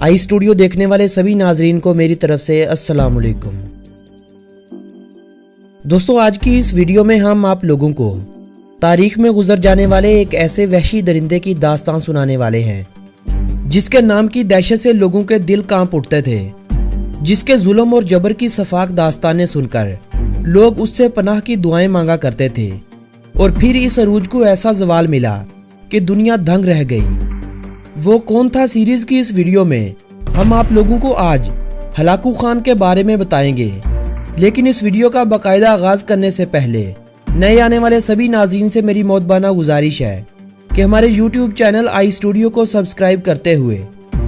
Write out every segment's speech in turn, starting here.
आई studio देखने वाले सभी नाजरीन को मेरी तरफ से अस्सलाम वालेकुम। दोस्तों, आज की इस वीडियो में हम आप लोगों को तारीख में गुजर जाने वाले एक ऐसे वहशी दरिंदे की दास्तान सुनाने वाले हैं जिसके नाम की दहशत से लोगों के दिल कांप उठते थे, जिसके जुल्म और जबर की सफाक दास्तानें सुनकर लोग उससे पनाह की दुआएं मांगा करते थे। और फिर इस अरूज को ऐसा जवाल मिला कि दुनिया दंग रह गई। वो कौन था सीरीज की इस वीडियो में हम आप लोगों को आज हलाकू खान के बारे में बताएंगे। लेकिन इस वीडियो का बाकायदा आगाज करने से पहले नए आने वाले सभी नाज़रीन से मेरी मोहब्बाना गुजारिश है कि हमारे YouTube चैनल आई स्टूडियो को सब्सक्राइब करते हुए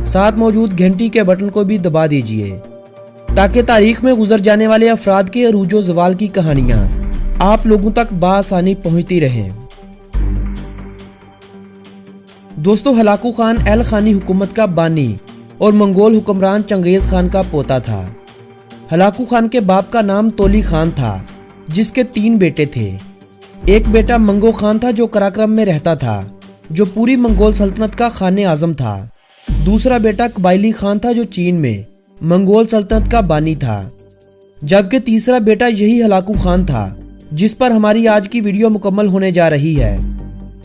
साथ मौजूद घंटी के बटन को भी दबा दीजिए ताकि तारीख में गुजर जाने वाले अफराद के अरूजो ज़वाल की कहानियाँ आप लोगों तक बआसानी पहुँचती रहें। दोस्तों, हलाकू खान अल खानी हुकूमत का बानी और मंगोल हुक्मरान चंगेज खान का पोता था। हलाकू खान के बाप का नाम तोली खान था, जिसके 3 बेटे थे। एक बेटा मंगो खान था जो कराक्रम में रहता था, जो पूरी मंगोल सल्तनत का खाने आजम था। दूसरा बेटा कबाइली खान था जो चीन में मंगोल सल्तनत का बानी था। जबकि तीसरा बेटा यही हलाकू खान था जिस पर हमारी आज की वीडियो मुकम्मल होने जा रही है।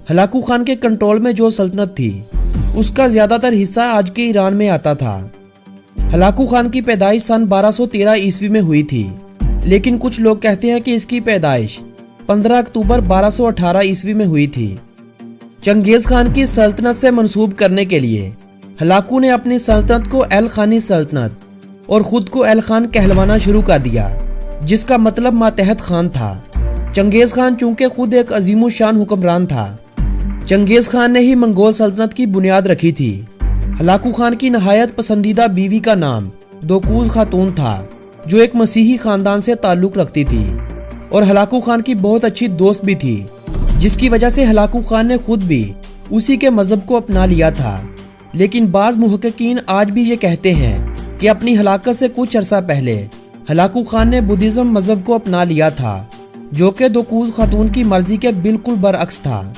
हलाकू खान के कंट्रोल में जो सल्तनत थी उसका ज्यादातर हिस्सा आज के ईरान में आता था। हलाकू खान की पैदाइश सन 1213 ईस्वी में हुई थी, लेकिन कुछ लोग कहते हैं कि इसकी पैदाइश 15 अक्टूबर 1218 ईस्वी में हुई थी। चंगेज खान की सल्तनत से मंसूब करने के लिए हलाकू ने अपनी सल्तनत को अल खानी सल्तनत और खुद को अल खान कहलवाना शुरू कर दिया, जिसका मतलब मातहत खान था। चंगेज खान चूंकि खुद एक अजीमुशान हुक्मरान था, चंगेज खान ने ही मंगोल सल्तनत की बुनियाद रखी थी। हलाकू खान की नहायत पसंदीदा बीवी का नाम दोकूज खातून था, जो एक मसीही खानदान से ताल्लुक रखती थी और हलाकू खान की बहुत अच्छी दोस्त भी थी, जिसकी वजह से हलाकू खान ने खुद भी उसी के मजहब को अपना लिया था। लेकिन बाज मुहक्किकीन आज भी ये कहते हैं कि अपनी हलाकत से कुछ अरसा पहले हलाकू खान ने बुद्धिज्म मजहब को अपना लिया था, जो कि दोकूज खातून की मर्जी के बिल्कुल बरअक्स था।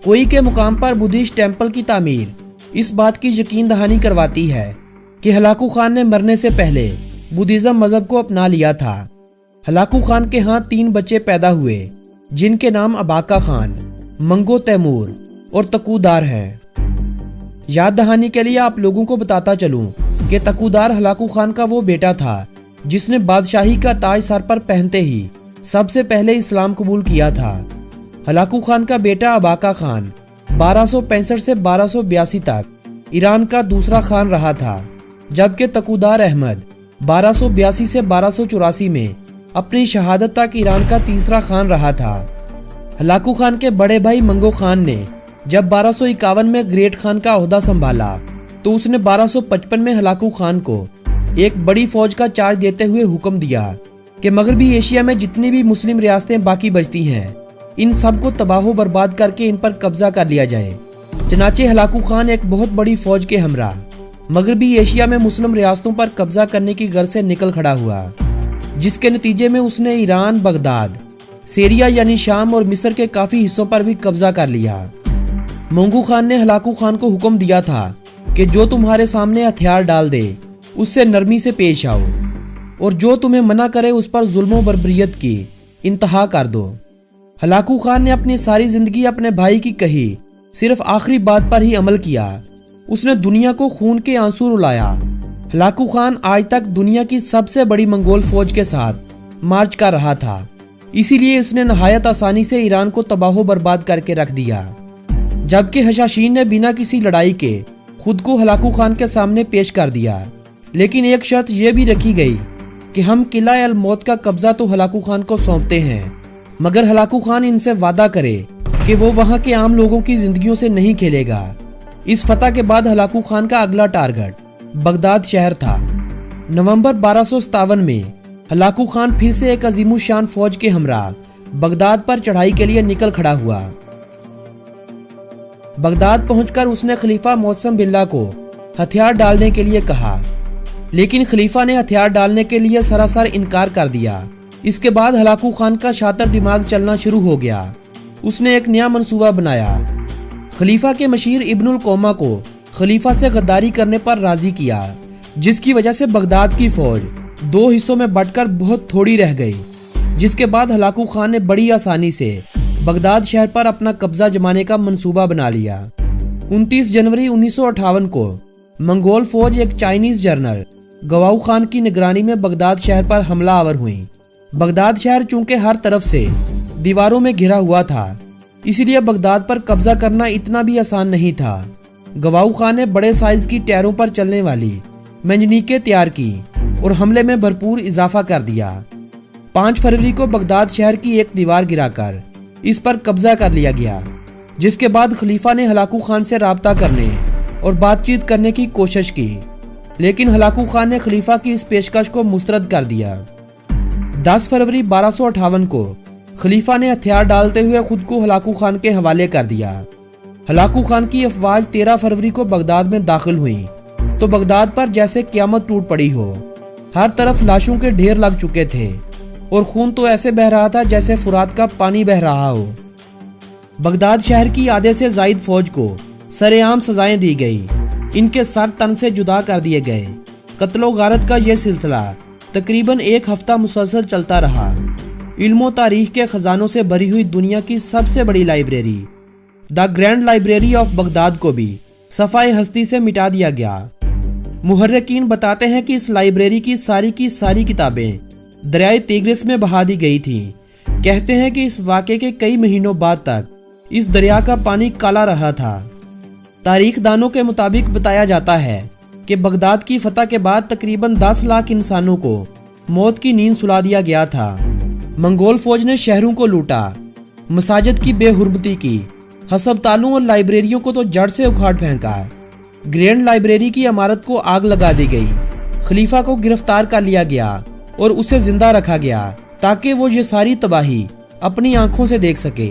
कोई के मुकाम पर बुद्धिस्ट टेम्पल की तामीर इस बात की यकीन दहानी करवाती है कि हलाकू खान ने मरने से पहले बुद्धिज्म मजहब को अपना लिया था। हलाकू खान के यहाँ 3 बच्चे पैदा हुए, जिनके नाम अबाका खान, मंगो तैमूर और तकूदार हैं। याद दहानी के लिए आप लोगों को बताता चलूं कि तकूदार हलाकू खान का वो बेटा था जिसने बादशाही का ताज सर पर पहनते ही सबसे पहले इस्लाम कबूल किया था। हलाकू खान का बेटा अबाका खान 1265 से 1282 तक ईरान का दूसरा खान रहा था, जबकि तकूदार अहमद 1282 से 1284 में अपनी शहादत तक ईरान का तीसरा खान रहा था। हलाकू खान के बड़े भाई मंगो खान ने जब 1251 में ग्रेट खान का ओहदा संभाला तो उसने 1255 में हलाकू खान को एक बड़ी फौज का चार्ज देते हुए हुक्म दिया कि मगरबी एशिया में जितनी भी मुस्लिम रियासतें बाकी बचती हैं, इन सब को तबाह बर्बाद करके इन पर कब्जा कर लिया जाए। चनाचे हलाकू खान एक बहुत बड़ी फौज के हमरा मगरबी एशिया में मुस्लिम रियासतों पर कब्जा करने की गर्ज से निकल खड़ा हुआ, जिसके नतीजे में उसने ईरान, बगदाद, सीरिया यानी शाम और मिस्र के काफी हिस्सों पर भी कब्जा कर लिया। मंगू खान ने हलाकू खान को हुक्म दिया था कि जो तुम्हारे सामने हथियार डाल दे उससे नरमी से पेश आओ, और जो तुम्हें मना करे उस पर जुल्म बर्बरियत की इंतहा कर दो। हलाकू खान ने अपनी सारी जिंदगी अपने भाई की कही सिर्फ आखिरी बात पर ही अमल किया। उसने दुनिया को खून के आंसू रुलाया। हलाकू खान आज तक दुनिया की सबसे बड़ी मंगोल फौज के साथ मार्च कर रहा था, इसीलिए इसने नहायत आसानी से ईरान को तबाह बर्बाद करके रख दिया। जबकि हशाशीन ने बिना किसी लड़ाई के खुद को हलाकू खान के सामने पेश कर दिया, लेकिन एक शर्त यह भी रखी गई कि हम किला अल मौत का कब्जा तो हलाकू खान को सौंपते हैं, मगर हलाकू खान इनसे वादा करे कि वो वहां के आम लोगों की जिंदगियों से नहीं खेलेगा। इस फतह के बाद हलाकू खान का अगला टारगेट बगदाद शहर था। नवंबर 1257 में हलाकू खान फिर से एक अजीमुशान फौज के हमरा बगदाद पर चढ़ाई के लिए निकल खड़ा हुआ। बगदाद पहुंचकर उसने खलीफा मौसम बिल्ला को हथियार डालने के लिए कहा, लेकिन खलीफा ने हथियार डालने के लिए सरासर इनकार कर दिया। इसके बाद हलाकू खान का शातिर दिमाग चलना शुरू हो गया। उसने एक नया मंसूबा बनाया। खलीफा के मशीर इब्नुल कोमा को खलीफा से गद्दारी करने पर राजी किया, जिसकी वजह से बगदाद की फौज 2 हिस्सों में बंटकर बहुत थोड़ी रह गई, जिसके बाद हलाकू खान ने बड़ी आसानी से बगदाद शहर पर अपना कब्जा जमाने का मंसूबा बना लिया। 29 जनवरी 1958 को मंगोल फौज एक चाइनीज जनरल गवाऊ खान की निगरानी में बगदाद शहर पर हमला आवर हुई। बगदाद शहर चूंकि हर तरफ से दीवारों में घिरा हुआ था, इसलिए बगदाद पर कब्जा करना इतना भी आसान नहीं था। गवाऊ खान ने बड़े साइज की टायरों पर चलने वाली मंजनीकें तैयार की और हमले में भरपूर इजाफा कर दिया। 5 फरवरी को बगदाद शहर की एक दीवार गिराकर इस पर कब्जा कर लिया गया, जिसके बाद खलीफा ने हलाकू खान से राब्ता करने और बातचीत करने की कोशिश की, लेकिन हलाकू खान ने खलीफा की इस पेशकश को मुस्तरद कर दिया। 10 फरवरी 1258 को खलीफा ने हथियार डालते हुए खुद को हलाकू खान के हवाले कर दिया। हलाकू खान की अफवाज 13 फरवरी को बगदाद में दाखिल हुई तो बगदाद पर जैसे क़यामत टूट पड़ी हो। हर तरफ लाशों के ढेर लग चुके थे और खून तो ऐसे बह रहा था जैसे फुरात का पानी बह रहा हो। बगदाद शहर की आधे से ज़ायद फौज को सरेआम सजाएं दी गई, इनके सर तन से जुदा कर दिए गए। कत्लो गारत का यह सिलसिला तकरीबन 1 हफ्ता मुसलसल चलता रहा। इल्मो तारीख के खजानों से भरी हुई दुनिया की सबसे बड़ी library the grand library of Baghdad को भी सफाई हस्ती से मिटा दिया गया। मुहर्रिकीन बताते हैं कि इस लाइब्रेरी की सारी किताबें दरियाए तिग्रिस में बहा दी गई थी। कहते हैं कि इस वाक़े के कई महीनों बाद तक इस दरिया का पानी काला रहा था। तारीख दानों के मुताबिक बताया जाता है कि बगदाद की फतह के बाद तकरीबन 10 लाख इंसानों को मौत की नींद सुला दिया गया था। मंगोल फौज ने शहरों को लूटा, मसाजिद की बेहुरमती की, हस्पतालों और लाइब्रेरियों को तो जड़ से उखाड़ फेंका। ग्रैंड लाइब्रेरी की इमारत को आग लगा दी गई। खलीफा को गिरफ्तार कर लिया गया और उसे जिंदा रखा गया ताकि वो ये सारी तबाही अपनी आंखों से देख सके।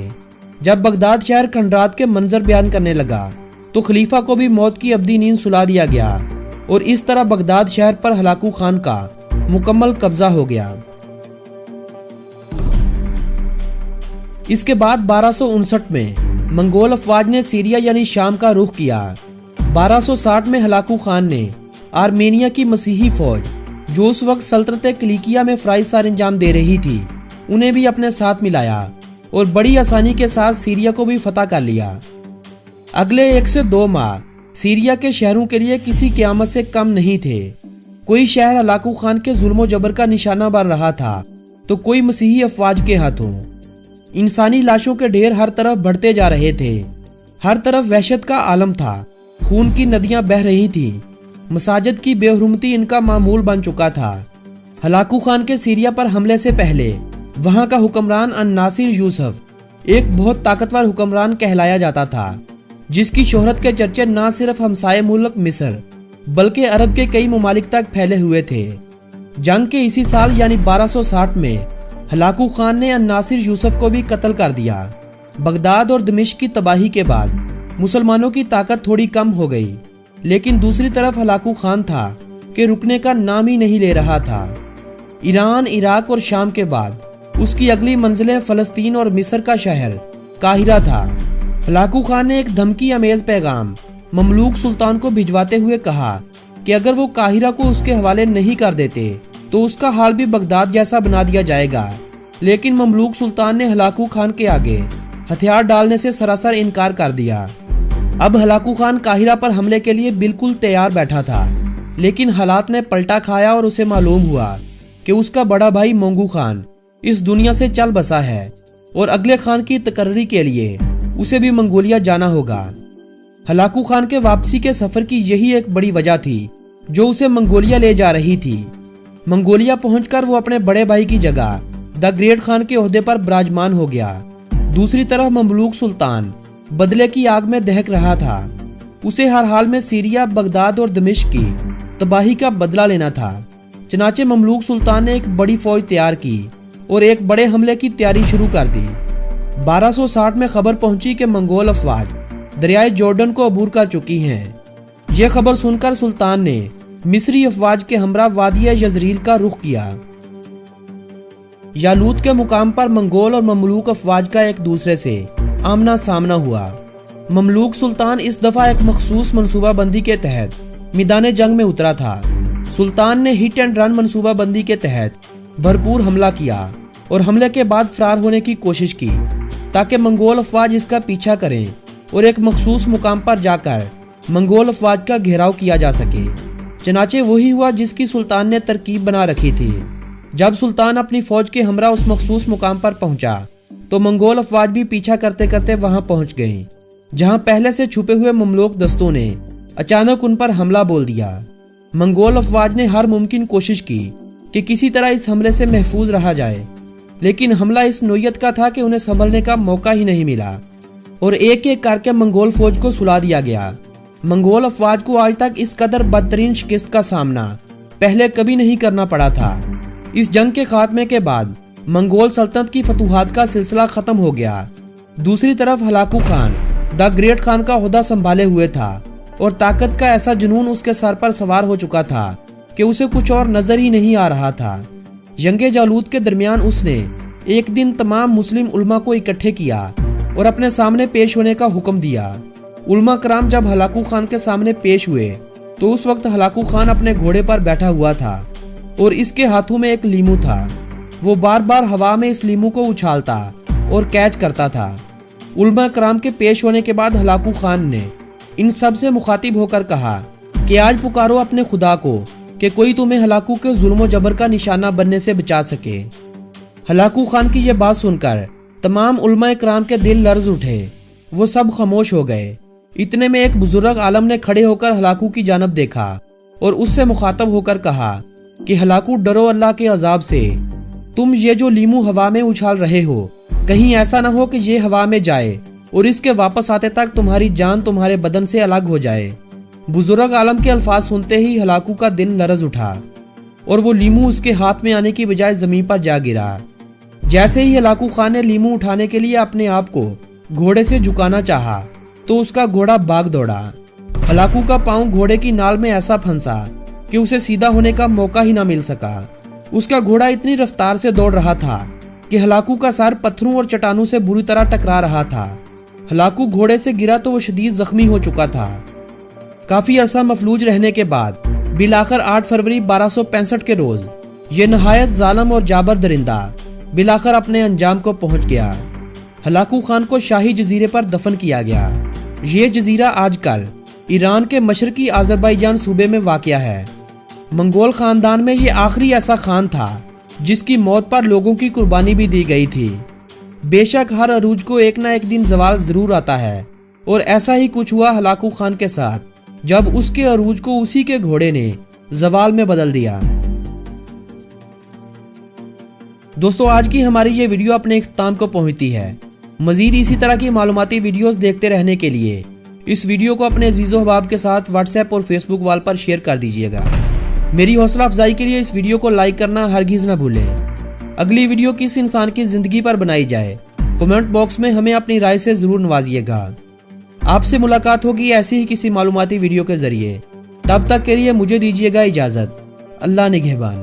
जब बगदाद शहर खंडरात के मंजर बयान करने लगा तो खलीफा को भी मौत की अब्दी नींद सुला दिया गया और इस तरह बगदाद शहर पर हलाकू खान का मुकम्मल कब्जा हो गया। इसके बाद 1259 में मंगोल अफवाज ने सीरिया यानी शाम का रुख किया। 1260 में हलाकू खान ने आर्मेनिया की मसीही फौज, जो उस वक्त सल्तनत किलिकिया में फराइज सर अंजाम दे रही थी, उन्हें भी अपने साथ मिलाया और बड़ी आसानी के साथ सीरिया को भी फतह कर लिया। अगले 1 से 2 माह सीरिया के शहरों के लिए किसी क़यामत से कम नहीं थे। कोई शहर हलाकू खान के जुल्म जबर का निशाना बन रहा था तो कोई मसीही अफवाज के हाथों। इंसानी लाशों के ढेर हर तरफ बढ़ते जा रहे थे। हर तरफ वहशत का आलम था, खून की नदियां बह रही थी। मसाजिद की बेहुरमती इनका मामूल बन चुका था। हलाकू खान के सीरिया पर हमले से पहले वहां का हुक्मरान अन-नासिर यूसुफ एक बहुत ताकतवर हुक्मरान कहलाया जाता था, जिसकी शोहरत के चर्चे न सिर्फ हमसाये मुल्क मिस्र बल्कि अरब के कई ममालिक तक फैले हुए थे। जंग के इसी साल यानी 1260 में हलाकू खान ने अन-नासिर यूसुफ को भी कत्ल कर दिया। बगदाद और दमिश्क की तबाही के बाद मुसलमानों की ताकत थोड़ी कम हो गई, लेकिन दूसरी तरफ हलाकू खान था कि रुकने का नाम ही नहीं ले रहा था। ईरान, इराक और शाम के बाद उसकी अगली मंजिलें फ़लस्तीन और मिस्र का शहर काहिरा था। हलाकू खान ने एक धमकी अमेज पैगाम ममलूक सुल्तान को भिजवाते हुए कहा कि अगर वो काहिरा को उसके हवाले नहीं कर देते तो उसका हाल भी बगदाद जैसा बना दिया जाएगा। लेकिन ममलूक सुल्तान ने हलाकू खान के आगे हथियार डालने से सरासर इनकार कर दिया। अब हलाकू खान काहिरा पर हमले के लिए बिल्कुल तैयार बैठा था, लेकिन हालात ने पलटा खाया और उसे मालूम हुआ कि उसका बड़ा भाई मोंगू खान इस दुनिया से चल बसा है और अगले खान की तकर्री के लिए उसे भी मंगोलिया जाना होगा। हलाकू खान के वापसी के सफर की यही एक बड़ी वजह थी जो उसे मंगोलिया ले जा रही थी। मंगोलिया पहुंचकर वो अपने बड़े भाई की जगह द ग्रेट खान के ओहदे पर विराजमान हो गया। दूसरी तरफ ममलूक सुल्तान बदले की आग में दहक रहा था। उसे हर हाल में सीरिया, बगदाद और दमिश्क की तबाही का बदला लेना था। चनाचे ममलूक सुल्तान ने एक बड़ी फौज तैयार की और एक बड़े हमले की तैयारी शुरू कर दी। 1260 में खबर पहुंची कि मंगोल अफवाज दरियाए जॉर्डन को अबूर कर चुकी हैं। यह खबर सुनकर सुल्तान ने मिस्री अफवाज के हमरा वादी यजरील का रुख किया। यालूत के मुकाम पर मंगोल और ममलूक अफवाज का एक दूसरे से आमना सामना हुआ। ममलूक सुल्तान इस दफा एक मखसूस मंसूबा बंदी के तहत मैदान जंग में उतरा था। सुल्तान ने हिट एंड रन मंसूबा बंदी के तहत भरपूर हमला किया और हमले के बाद फरार होने की कोशिश की ताकि मंगोल अफवाज इसका पीछा करें और एक मखसूस मुकाम पर जाकर मंगोल अफवाज का घेराव किया जा सके। चनाचे वही हुआ जिसकी सुल्तान ने तरकीब बना रखी थी। जब सुल्तान अपनी फौज के हमरा उस मखसूस मुकाम पर पहुंचा तो मंगोल अफवाज भी पीछा करते करते वहां पहुंच गए, जहां पहले से छुपे हुए ममलूक दस्तों ने अचानक उन पर हमला बोल दिया। मंगोल अफवाज ने हर मुमकिन कोशिश की कि किसी तरह इस हमले से महफूज रहा जाए, लेकिन हमला इस नोयत का था कि उन्हें संभलने का मौका ही नहीं मिला और एक एक करके मंगोल फौज को सुला दिया गया। मंगोल अफवाज को आज तक इस कदर बदतरीन शिकस्त का सामना पहले कभी नहीं करना पड़ा था। इस जंग के खात्मे के बाद मंगोल सल्तनत की फतूहात का सिलसिला खत्म हो गया। दूसरी तरफ Hulagu Khan the great Khan का ओहदा संभाले हुए था और ताकत का ऐसा जुनून उसके सर पर सवार हो चुका था कि उसे कुछ और नजर ही नहीं आ रहा था। जंगे जालूत के दरमियान उसने एक दिन तमाम मुस्लिम उलमा को इकट्ठे किया और अपने सामने पेश होने का हुक्म दिया। उलमा कराम जब हलाकू खान के सामने पेश हुए तो उस वक्त हलाकू खान अपने घोड़े पर बैठा हुआ था और इसके हाथों में एक लीमू था। वो बार बार हवा में इस लीमू को उछालता और कैच करता था। उलमा कराम के पेश होने के बाद हलाकू खान ने इन सब से मुखातिब होकर कहा कि आज पुकारो अपने खुदा को कि कोई तुम्हें हलाकू के जुल्म जबर का निशाना बनने से बचा सके। हलाकू खान की यह बात सुनकर तमाम उलमा कराम के दिल लर्ज उठे, वो सब खामोश हो गए। इतने में एक बुजुर्ग आलम ने खड़े होकर हलाकू की जानब देखा और उससे मुखातब होकर कहा कि हलाकू डरो अल्लाह के अजाब से। तुम ये जो लीमू हवा में उछाल रहे हो, कहीं ऐसा ना हो कि ये हवा में जाए और इसके वापस आते तक तुम्हारी जान तुम्हारे बदन से अलग हो जाए। बुजुर्ग आलम के अल्फाज सुनते ही हलाकू का दिल लरज उठा और वो लीमू उसके हाथ में आने की बजाय जमीन पर जा गिरा। जैसे ही हलाकू खान ने लीमू उठाने के लिए अपने आप को घोड़े से झुकाना चाहा तो उसका घोड़ा भाग दौड़ा। हलाकू का पांव घोड़े की नाल में ऐसा फंसा कि उसे सीधा होने का मौका ही ना मिल सका। उसका घोड़ा इतनी रफ्तार से दौड़ रहा था कि हलाकू का सर पत्थरों और चट्टानों से बुरी तरह टकरा रहा था। हलाकू घोड़े से गिरा तो वो शदीद जख्मी हो चुका था। काफी अरसा मफलूज रहने के बाद बिलाखिर 8 फरवरी 1265 के रोज ये नहायत जालिम और जाबर दरिंदा बिलाखिर अपने अंजाम को पहुंच गया। हलाकू खान को शाही जजीरे पर दफन किया गया। ये जजीरा आजकल ईरान के मशरकी आज़रबाईजान सूबे में वाक़या है। मंगोल खानदान में ये आखिरी ऐसा खान था जिसकी मौत पर लोगों की कुर्बानी भी दी गई थी। बेशक हर अरूज को एक ना एक दिन जवाल जरूर आता है और ऐसा ही कुछ हुआ हलाकू खान के साथ, जब उसके अरूज को उसी के घोड़े ने जवाल में बदल दिया। दोस्तों, आज की हमारी ये वीडियो अपने इख्तिताम को पहुंचती है। मजीद इसी तरह की मालूमाती वीडियोस देखते रहने के लिए इस वीडियो को अपने अजीज़ो अहबाब के साथ व्हाट्सएप और फेसबुक वाल पर शेयर कर दीजिएगा। मेरी हौसला अफजाई के लिए इस वीडियो को लाइक करना हरगिज़ न भूलें। अगली वीडियो किस इंसान की ज़िंदगी पर बनाई जाए, कमेंट बॉक्स में हमें अपनी राय से ज़रूर नवाजिएगा। आपसे मुलाकात होगी ऐसी ही किसी मालूमाती वीडियो के ज़रिए। तब तक के लिए मुझे दीजिएगा इजाज़त। अल्लाह निगहबान।